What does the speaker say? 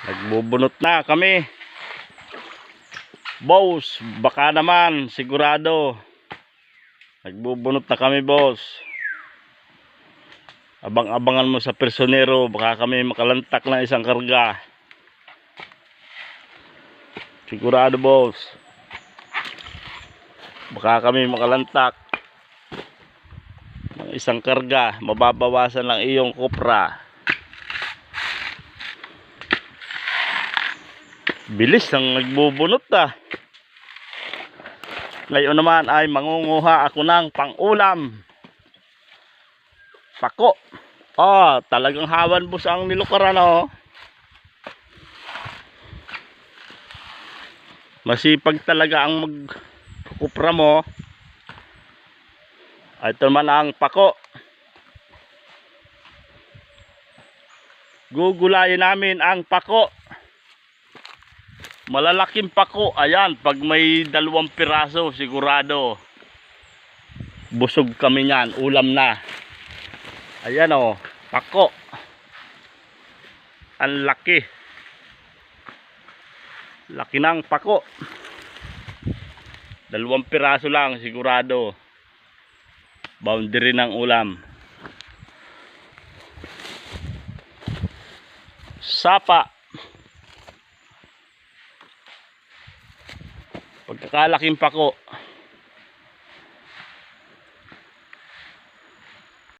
Nagbubunot na kami. Boss, baka naman, sigurado. Nagbubunot na kami, boss. Abang-abangan mo sa personero, baka kami makalantak ng isang karga. Sigurado, boss. Baka kami makalantak ng isang karga. Mababawasan lang iyong kopra. Bilis ang nagbubunot ah. Ngayon naman ay mangunguha ako ng pang-ulam. Pako. Oh, talagang hawan boss ang nilukaran oh. Masipag talaga ang magkupra mo. Ito naman ang pako. Gugulayin namin ang pako. Malalaking pako. Ayan, pag may 2 piraso sigurado busog kami niyan, ulam na. Ayan oh, pako. Ang laki. Laki ng pako. 2 piraso lang sigurado. Boundary ng ulam. Sapa. Pagkakalaking pako.